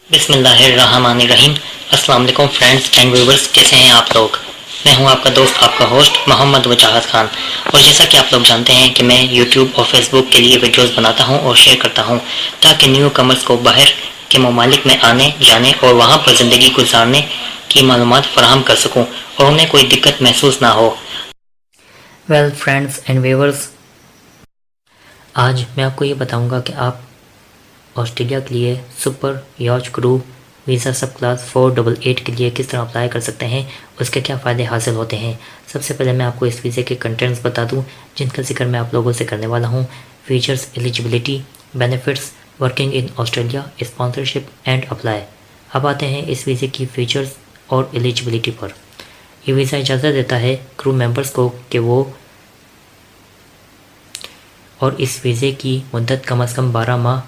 بسم اللہ الرحمن الرحیم۔ السلام علیکم فرینڈز اینڈ ویورز، کیسے ہیں آپ لوگ؟ میں ہوں آپ کا دوست، آپ کا ہوسٹ محمد وجاہت خان، اور جیسا کہ آپ لوگ جانتے ہیں کہ میں یوٹیوب اور فیس بک کے لیے ویڈیوز بناتا ہوں اور شیئر کرتا ہوں تاکہ نیو کمرز کو باہر کے ممالک میں آنے جانے اور وہاں پر زندگی گزارنے کی معلومات فراہم کر سکوں اور انہیں کوئی دقت محسوس نہ ہو۔ ویل فرینڈز اینڈ ویورز، آج میں آپ کو یہ بتاؤں گا کہ آپ آسٹریلیا کے لیے سپر یاچ کرو ویزا سب کلاس 488 کے لیے کس طرح اپلائی کر سکتے ہیں، اس کے کیا فائدے حاصل ہوتے ہیں۔ سب سے پہلے میں آپ کو اس ویزے کے کنٹینٹس بتا دوں جن کا ذکر میں آپ لوگوں سے کرنے والا ہوں۔ Features, eligibility, benefits, working in Australia, sponsorship and apply. اب آتے ہیں اس ویزے کی فیچرز اور ایلیجبلٹی پر۔ یہ ویزا اجازت دیتا ہے کرو ممبرز کو کہ وہ اور اس ویزے کی مدت کم از کم 12 ماہ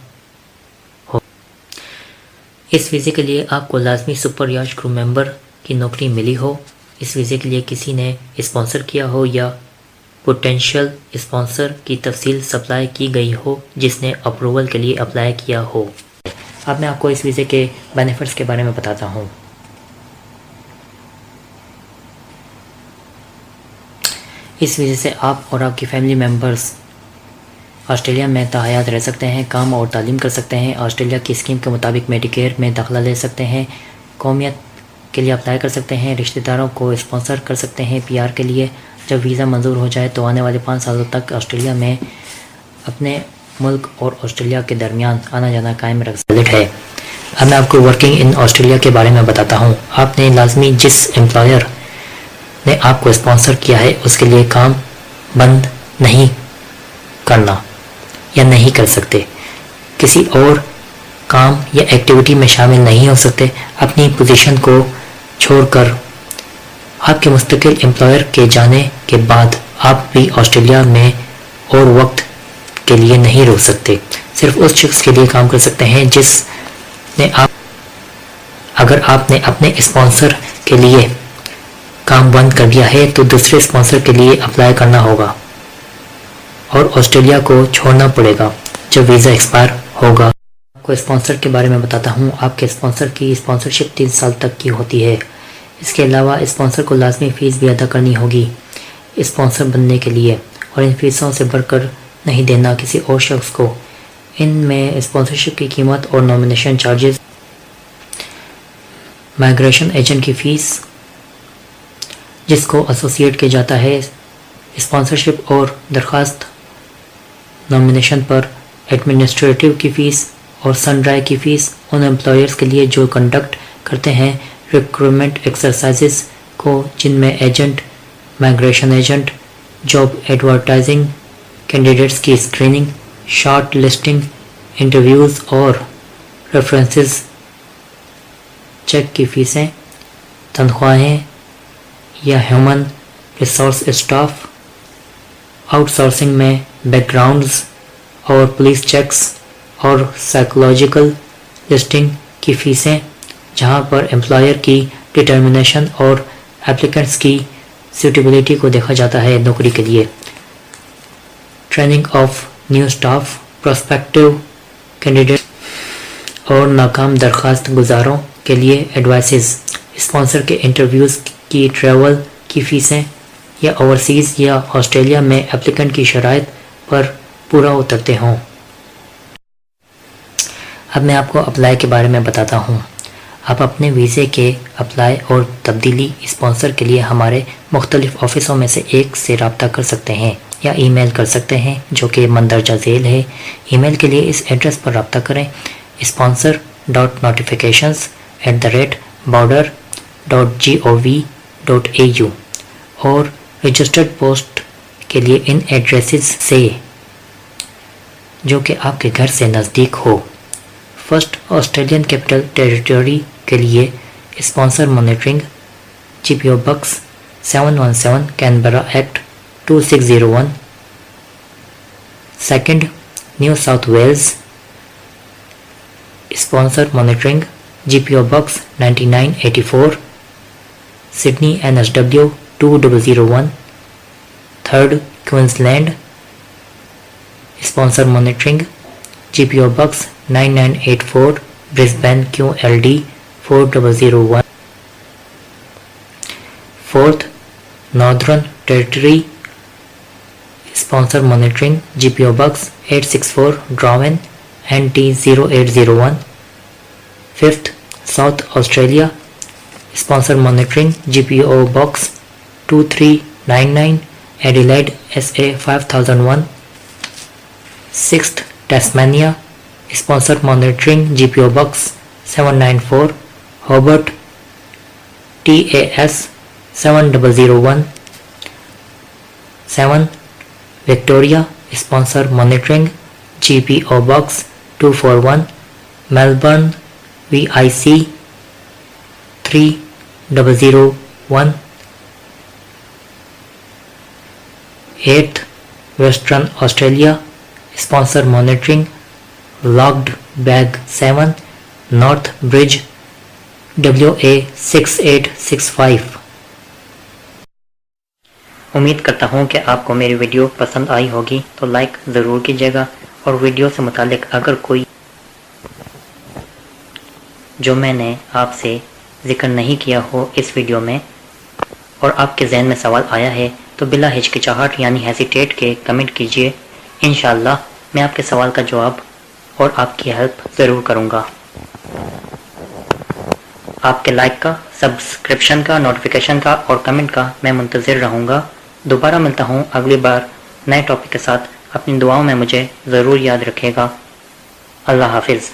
ہو۔ اس ویزے کے لیے آپ کو لازمی سپر یاچ کرو ممبر کی نوکری ملی ہو، اس ویزے کے لیے کسی نے اسپانسر کیا ہو یا پوٹینشیل اسپانسر کی تفصیل سپلائی کی گئی ہو جس نے اپروول کے لیے اپلائی کیا ہو۔ اب میں آپ کو اس ویزے کے بینیفٹس کے بارے میں بتاتا ہوں۔ اس ویزے سے آپ اور آپ کی فیملی ممبرز آسٹریلیا میں تاحیات رہ سکتے ہیں، کام اور تعلیم کر سکتے ہیں، آسٹریلیا کی اسکیم کے مطابق میڈیکیئر میں داخلہ لے سکتے ہیں، قومیت کے لیے اپلائی کر سکتے ہیں، رشتہ داروں کو اسپانسر کر سکتے ہیں پی آر کے لیے۔ جب ویزا منظور ہو جائے تو آنے والے 5 سالوں تک آسٹریلیا میں اپنے ملک اور آسٹریلیا کے درمیان آنا جانا قائم رکھ سکتے ہیں۔ اب میں آپ کو ورکنگ ان آسٹریلیا کے بارے میں بتاتا ہوں۔ آپ نے لازمی جس امپلائر نے آپ کو اسپانسر کیا ہے اس کے لیے کام بند نہیں کرنا یا نہیں کر سکتے، کسی اور کام یا ایکٹیویٹی میں شامل نہیں ہو سکتے۔ اپنی پوزیشن کو چھوڑ کر آپ کے مستقل امپلائر کے جانے کے بعد آپ بھی آسٹریلیا میں اور وقت کے لیے نہیں رک سکتے۔ صرف اس شخص کے لیے کام کر سکتے ہیں جس نے اگر آپ نے اپنے اسپانسر کے لیے کام بند کر دیا ہے تو دوسرے اسپانسر کے لیے اپلائی کرنا ہوگا اور آسٹریلیا کو چھوڑنا پڑے گا جب ویزا ایکسپائر ہوگا۔ آپ کو اسپانسر کے بارے میں بتاتا ہوں۔ آپ کے اسپانسر کی اسپانسرشپ 3 سال تک کی ہوتی ہے۔ اس کے علاوہ اسپانسر کو لازمی فیس بھی ادا کرنی ہوگی اسپانسر بننے کے لیے، اور ان فیسوں سے بڑھ کر نہیں دینا کسی اور شخص کو۔ ان میں اسپانسرشپ کی قیمت اور نامینیشن چارجز، مائیگریشن ایجنٹ کی فیس جس کو ایسوسیٹ کیا جاتا ہے اسپانسرشپ اور درخواست نامینیشن پر، ایڈمنسٹریٹو کی فیس اور سن ڈرائی کی فیس، ان امپلائرز کے لیے جو کنڈکٹ کرتے ہیں ریکروٹمنٹ ایکسرسائزز کو جن میں agent, migration agent, job advertising, candidates کی اسکریننگ، شارٹ لسٹنگ، انٹرویوز اور ریفرنسز چیک کی فیسیں، تنخواہیں یا human resource staff, outsourcing میں بیک گراؤنڈز اور پولیس چیکس اور سائیکولوجیکل لسٹنگ کی فیسیں، جہاں پر امپلائر کی ڈٹرمنیشن اور اپلیکنٹس کی سیوٹیبلٹی کو دیکھا جاتا ہے نوکری کے لیے، training of new staff, prospective candidate اور ناکام درخواست گزاروں کے لیے ایڈوائسز، اسپانسر کے انٹرویوز کی ٹریول کی فیسیں یا اوورسیز یا آسٹریلیا میں اپلیکنٹ کی شرائط پر پورا اترتے ہوں۔ اب میں آپ کو اپلائی کے بارے میں بتاتا ہوں۔ آپ اپنے ویزے کے اپلائی اور تبدیلی اسپانسر کے لیے ہمارے مختلف آفسوں میں سے ایک سے رابطہ کر سکتے ہیں یا ای میل کر سکتے ہیں جو کہ مندرجہ ذیل ہے۔ ای میل کے لیے اس ایڈریس پر رابطہ کریں: sponsor.notifications@border.gov.au، اور رجسٹرڈ پوسٹ کے لیے ان ایڈریسز سے جو کہ آپ کے گھر سے نزدیک ہو۔ فرسٹ آسٹریلین کیپٹل ٹیریٹری کے لیے sponsor monitoring, G P O box 717 Canberra ACT 2601۔ Second New South Wales, sponsor monitoring, G P O box 9984 Sydney NSW 2001۔ Third Queensland, sponsor monitoring, G P O box 9984 Brisbane QLD 4001. Fourth, Northern Territory Sponsor Monitoring GPO Box 864 Darwin NT0801. Fifth, South Australia Sponsor Monitoring GPO Box 2399 Adelaide SA 5001. Sixth, Tasmania Sponsor Monitoring GPO Box 794 Hobart TAS 7001. 7. Victoria Sponsor Monitoring GPO Box 241 Melbourne VIC 3001. 8th, Western Australia Sponsor Monitoring Logged Bag 7 North Bridge WA 6865. امید کرتا ہوں کہ آپ کو میری video پسند آئی ہوگی، تو لائک ضرور کیجیے گا، اور ویڈیو سے متعلق اگر کوئی جو میں نے آپ سے ذکر نہیں کیا ہو اس ویڈیو میں اور آپ کے ذہن میں سوال آیا ہے تو بلا ہچکچاہٹ یعنی ہیزیٹیٹ کے کمنٹ کیجیے. انشاءاللہ میں آپ کے سوال کا جواب اور آپ کی ہیلپ ضرور کروں گا. آپ کے لائک کا، سبسکرپشن کا، نوٹیفیکیشن کا اور کمنٹ کا میں منتظر رہوں گا. دوبارہ ملتا ہوں اگلی بار نئے ٹاپک کے ساتھ. اپنی دعاؤں میں مجھے ضرور یاد رکھے گا. اللہ حافظ.